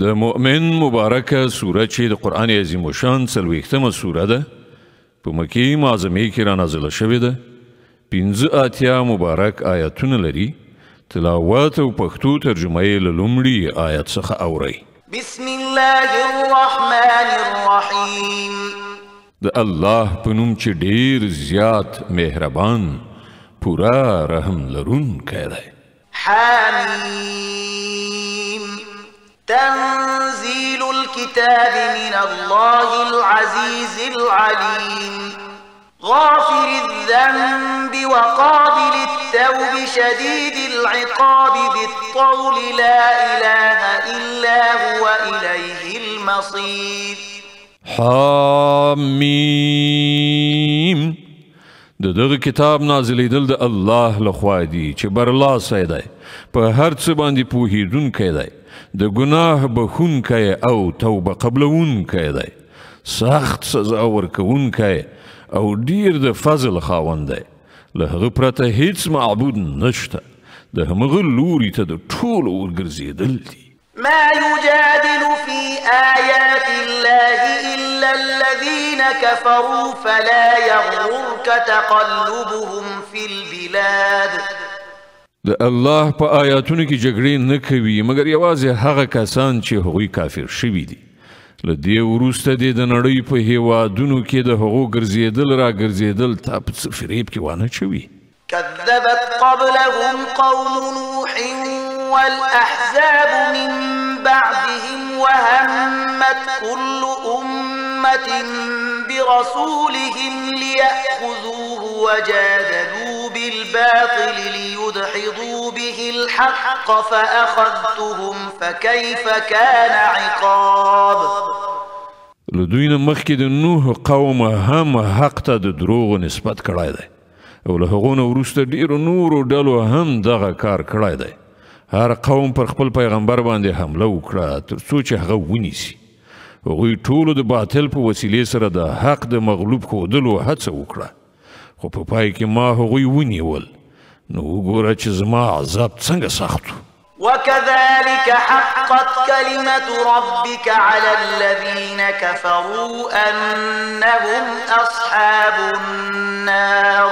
د مؤمن مبارکه سوره چې د قرآن عظیم الشان 40مه سوره ده په مکې معظمې کې رانازله شوې ده. 85 مبارک آیاتونه لري. تلاوت او پښتو ترجمه یې له لومړي آیت څخه اورئ. بسم الله الرحمن الرحیم. د الله په نوم چې ډیر زیات مهربان پورا رحم لرونکی دی. حمیم. تنزيل الكتاب من الله العزيز العليم غافر الذنب وقابل التوب شديد العقاب ذي الطول لا إله إلا هو إليه المصير. حمیم. دغه کتاب نازلیدل د الله لخوا دی چې برلاسی دی، په هر څه باندې پوهیدونکی دی، د ګناه بخښونکی او توبه قبلونکی دی، سخت سزا ورکوونکی او ډیر د فضل خاوند دی. له هغه پرته هیڅ معبود نشته، د همغه لوري ته د ټولو ورګرځېدل دي. ما يجادل في آيات الله إلا الذين كفروا فلا يغررك تقلبهم في البلاد. د الله په آیاتونو کې جګړې نه کوي مګر یوازې هغه کسان چې هغوی کافر شوي دي. له دې وروسته دې د نړۍ په هیوادونو کې د هغو ګرځېدل را ګرځېدل تا په څه فریب کې وانه چوي. كذبت قبلهم قوم نوح والأحزاب من بعدهم وهمت كل أمة برسولهم ليأخذوه وجادلوا بالباطل ليدحضوا به الحق فأخذتهم فكيف كان عقاب. لدوی نه مخکې د نوح قوم هم حق ته د دروغو نسبت کړی دی او له هغو نه وروسته ډیرو نورو ډلو هم دغه کار کړی دی. هر قوم پر خپل پیغمبر باندې حمله وکړه تر څو چې هغه ونیسي. هغوی ټولو د باطل په وسیلې سره د حق د مغلوب ښودلو هڅه وکړه، خو په پای کې ما هغوی ونیول. نو وګوره چې زما عذاب څنګه سخت و. وكذلك حقت كلمة ربك على الذين كفروا أنهم أصحاب النار.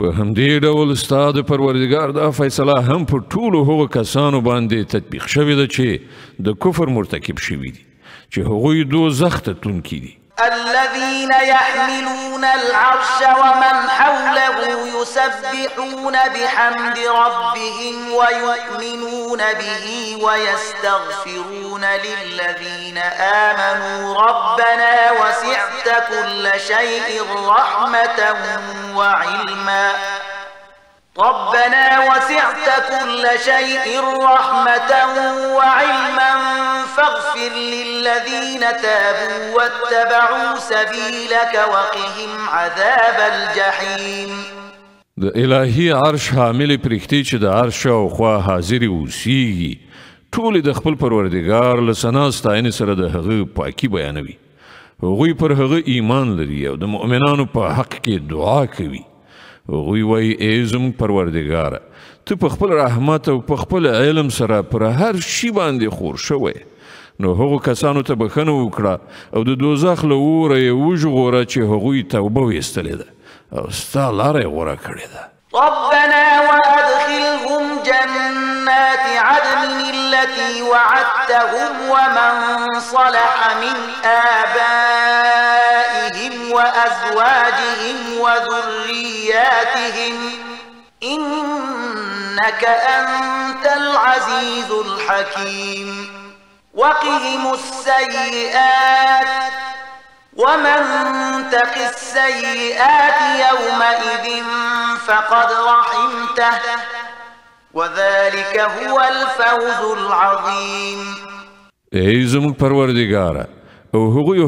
په همدې ډول ستا د پروردګار دا فیصله هم پر ټولو هغو کسانو باندې تطبیق شوې ده چې د کفر مرتکب شوي دي، چې هغوی دوزخ ته تلونکي دي. الذين يحملون العرش ومن حوله يسبحون بحمد ربهم ويؤمنون به ويستغفرون للذين آمنوا ربنا وسعت كل شيء رحمة وعلما فاغفر للذين تابوا واتبعوا سبيلك وقهم عذاب الجحيم. د الهي عرش حامل پرښتې چې د عرش شاوخوا حاضرې اوسیږي ټولې د خپل پروردګار له ثنا ستاینې سره د هغه پاکي بیانوي. هغوی پر هغه ایمان لري او د مؤمنانو په حق کې دعا کوي. هغوی وایي ای زموږ پروردګاره ته په خپل رحمت او په خپل علم سره پر هر شي باندې خور شوی. نو هغو کسانو ته بخښنه وکړه او د دوزخ له اوره یې وژغوره چې هغوی توبه ویستلې ده او ستا لاره یې غوره کړې ده. ربنا وأدخلهم جنات عدن التي وعدتهم ومن صلح من آبائهم وأزواجهم وذرياتهم إنك أنت العزيز الحكيم. وقهم السيئات ومن تق السيئات يومئذ فقد رحمته وذلك هو الفوز العظيم. ای زموږ پروردګاره او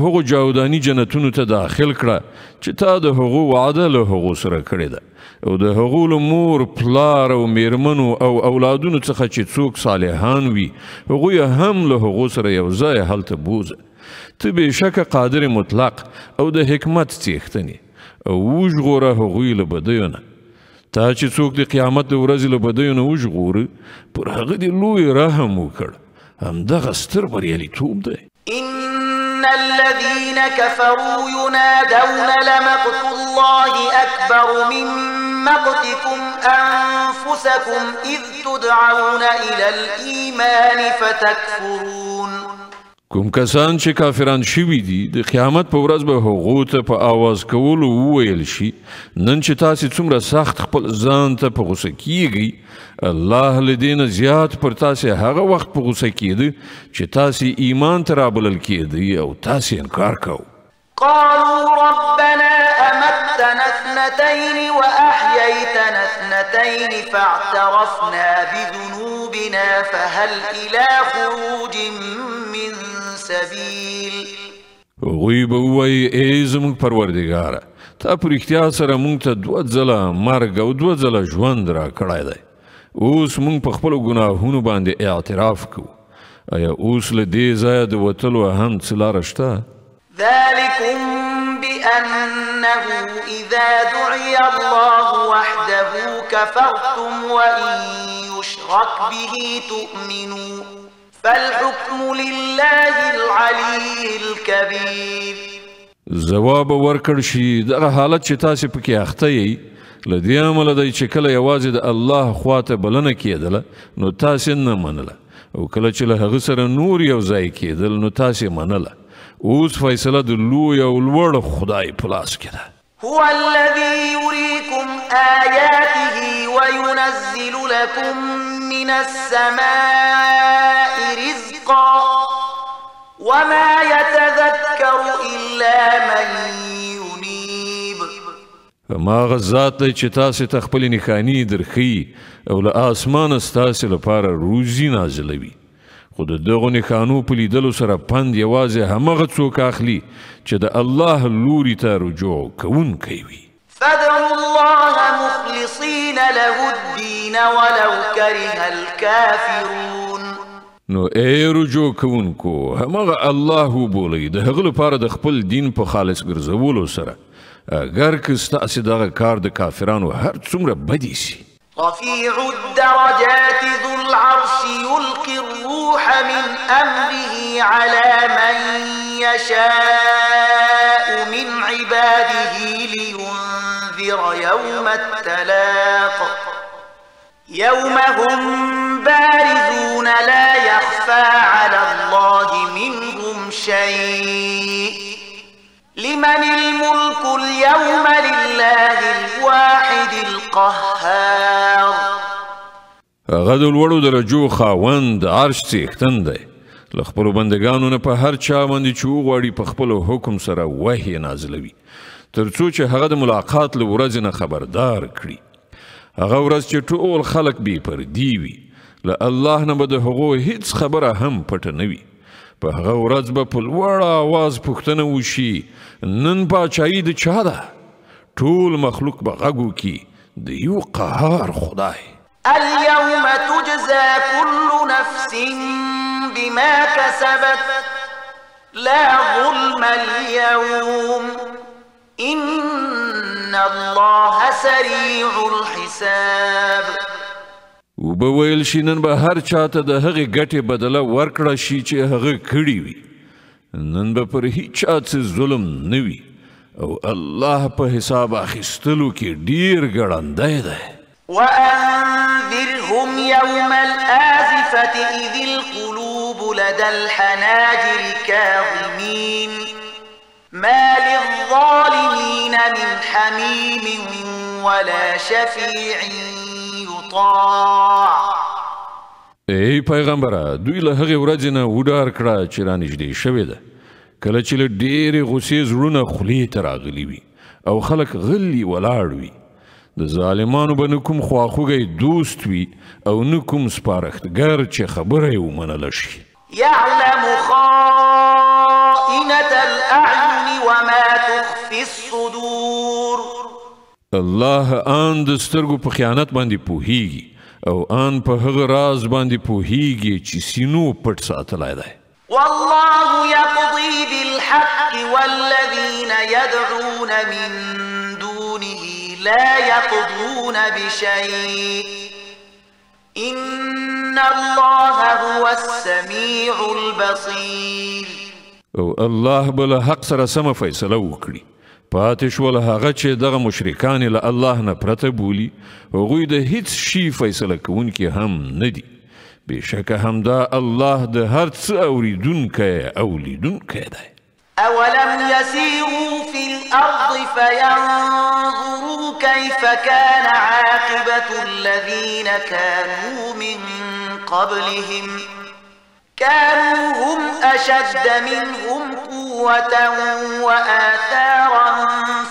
هغو جاودانی جنتونو ته داخل کړه چې تا د هغو وعده له هغو سره کړې ده او د هغو له مور پلار او میرمنو او اولادونو څخه چې څوک صالحان وي هغوی هم له هغو سره یو ځای هلته بوزه. ته بېشکه قادر مطلق او د حکمت څښتنې او وژغوره هغوی له بدیو نه. تا چې څوک د قیامت د ورځې له بدیو نه وژغوري پر هغه دې لوی رحم وکړ همدغه ستر بریالیتوب دی. إن الذين كفروا ينادون لمقت الله أكبر من مقتكم أنفسكم إذ تدعون إلى الإيمان فتكفرون. کوم کسان چې کافران شوي دي د قیامت په ورځ به هغو ته په آواز کولو وویل شي نن چې تاسې څومره سخت خپل ځان ته په غوسه کیږئ الله له دې نه زیات پر تاسې هغه وخت په غوسه کیده چې تاسې ایمان ته رابلل کیدئ او تاسې انکار کوئ. قالوا ربنا أمتنا اثنتين وأحييتنا اثنتين فاعترفنا بذنوبنا فهل إلى خروج من سبيل. هغوی به ووایي ای زموږ پروردګاره تا په رښتیا سره موږ ته 2 ځله مرګ او 2 ځله ژوند راکړی دی. اوس موږ په خپلو ګناهونو باندې اعتراف کوو. آیا اوس له دې ځایه د وتلو هم څه لاره شته؟ ذلكم بأنه إذا دعي الله وحده كفرتم وإن يشرك به تؤمنوا فالحكم لله العلي الكبير. جواب ورکړ شي دغه حالت چې تاسې پکې اخته یئ له دې امله دی چې کله یوازې د الله خواته بلنه کېدله نو تاسې نه منله او کله چې له هغه سره نور یو ځای کېدل نو تاسې منله. اوس فیصله د لوی او لوړ خدای په لاس کې ده. هو الذي يريكم آياته وينزل لكم من السماء رزقا وما يتذكر إلا من ينيب. هماغه ذات دی چې تاسې ته خپلې نښانې درښیي او له آسمانه ستاسې لپاره روزي نازلوي خو د دغو نښانو په لیدلو سره پند یوازې همغه څوک اخلي چې د الله لوري ته رجوع کوونکی وي. فادعوا الله مخلصين له الدين ولو كره الكافرون. نو ای رجوع کوونکو همغه الله وبولئ د هغه لپاره د خپل دین په خالص ګرځولو سره اگر که ستاسې دغه کار د کافرانو هر څومره بدی سي. رفيع الدرجات ذو العرش يلقي الروح من أمره على من يشاء من عباده لينذر يوم التلاق يوم هم بارزون لا يخفى على الله منهم شيء لمن الملك اليوم لله الواحد القهار. هغه د لوړو درجو خاوند عرش څښتن دی له خپلو بندګانو نه په هر چا باندې چې وغواړي په خپلو حکم سره وحی نازلوي تر څو چې هغه د ملاقات له ورځې نه خبردار کړي. هغه ورځ چې ټول خلک بې پردي وي له الله نه به د هغو هیڅ خبره هم پټه نه وي. په هغه ورځ به په لوړ آواز پوښتنه وشي نن پاچایي د چا ده؟ ټول مخلوق به غږ وکړي د یو قهار خدای. اليوم تجزى كل نفس بما كسبت لا ظلم اليوم إن الله سريع الحساب. وبه ویل شي نن به هر چاته د هغې ګټې بدله ورکړه شي چې هغه کړي وي. نن به پر هیچا څه ظلم نه وي او الله په حساب اخیستلو کې ډیر ګړندی دی. وأنذرهم يوم الآزفة إذ القلوب لدى الحناجر كاظمين ما للظالمين من حميم ولا شفيع يطاع. ای پیغمبره دوی له هغې ورځې نه وډار کړه چې رانږدې شوې ده کله چې له ډېرې غوسې زړونه خولې ته راغلي وي او خلک غلي ولاړ وي. د ظالمانو به نه کوم خواخوږی دوست وي او نه کوم سپارښتګر چې خبره یې ومنله شي. يعلم خائنة الأعين وما تخفي الصدور. الله آن د سترګو په خیانت باندې پوهیږي او آن په هغه راز باندې پوهیږي چې سینو پټ ساتلی دی. والله يقضي بالحق والذين يدعون من دونه لا يقضون بشيء إن الله هو السميع البصير. او الله بل حق سره سم فیصله وکړي. پاتې شول هغه چې دغه مشرکان له الله نه پرته بولي هغوی د هیڅ شي فیصله کوونکي هم نه دي. بېشکه همدا الله د هر څه اورېدونکی او لیدونکی دی. أولم يسيروا في الأرض فينظروا كيف كان عاقبة الذين كانوا من قبلهم كانوا هم أشد منهم قوة وآثارا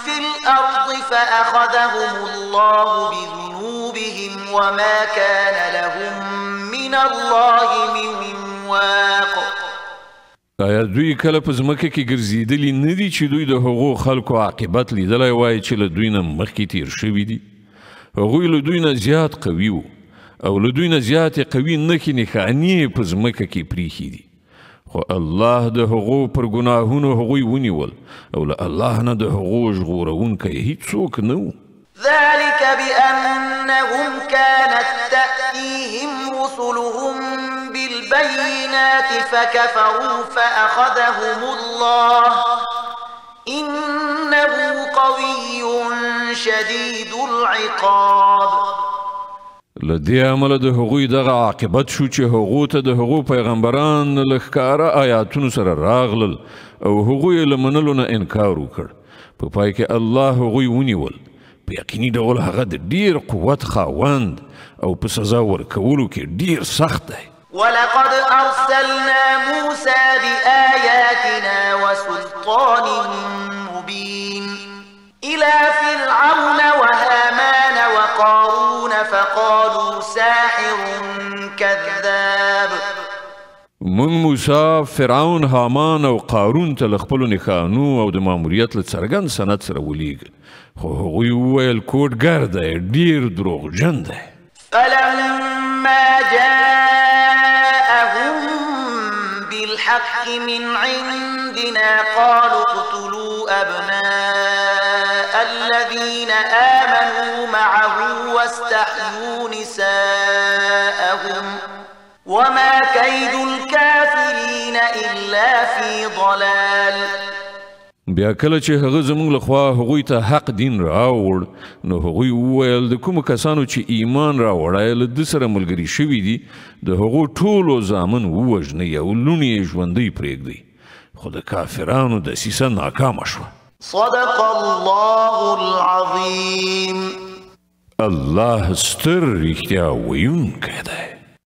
في الأرض فأخذهم الله بذنوبهم وما كان لهم من الله من واق. آیا دوی کله په ځمکه کې ګرځېدلي نه دي چې دوی د هغو خلکو عاقبت لیدلی وای چې له دوی نه مخکې تیر شوي دي؟ هغوی له دوی نه زیات قوي وو او له دوی نه زیاتې قوي نښې نښانې په ځمکه کې پریښي دي. خو الله د هغو پر ګناهونو هغوی ونیول او له الله نه د هغو ژغورونکی هیڅوک نه و. ذلك بأنهم كانت تأتيهم رسلهم بالبينات فكفروا فأخذهم الله إنه قوي شديد العقاب. لدې عمله د هغوی دغه عاقبت شو چې هغو ته د هغو پیغمبران له ښکاره آیاتونو سره راغلل او هغوی له منلو نه انکار وکړ. په پای کې الله هغوی ونیول. په یقیني ډول هغه د ډیر قوت خاوند او په سزا ورکولو کې ډیر سخت دی. ولقد أرسلنا موسى بآياتنا وسلطان مبين إلى فرعون وهامان وقارون فقالوا ساحر كذاب. من موسی فرعون هامان او قارون ته له خپلو نښانو او د ماموریت له څرګند سند سره ولیږل خو هغوی وویل کوډګر دی ډیر دروغجن دی. فلما جاءهم بالحق من عندنا قالوا اقتلوا أبناء الذين آمنوا معه واستحيوا نساءهم وما كيد الكافرين إلا في ضلال. بیا کله چې هغه زموږ لخوا هغوی ته حق دین راوړ نو هغوی وویل د کومو کسانو چې ایمان راوړی له ده سره ملګري شوي دي د هغو ټولو زامن ووژنئ او لوڼې یې ژوندۍ پرېږدئ. خو د کافرانو دسیسه ناکامه شوه. صدق الله العظیم. الله ستر رښتیا ویونکی دی.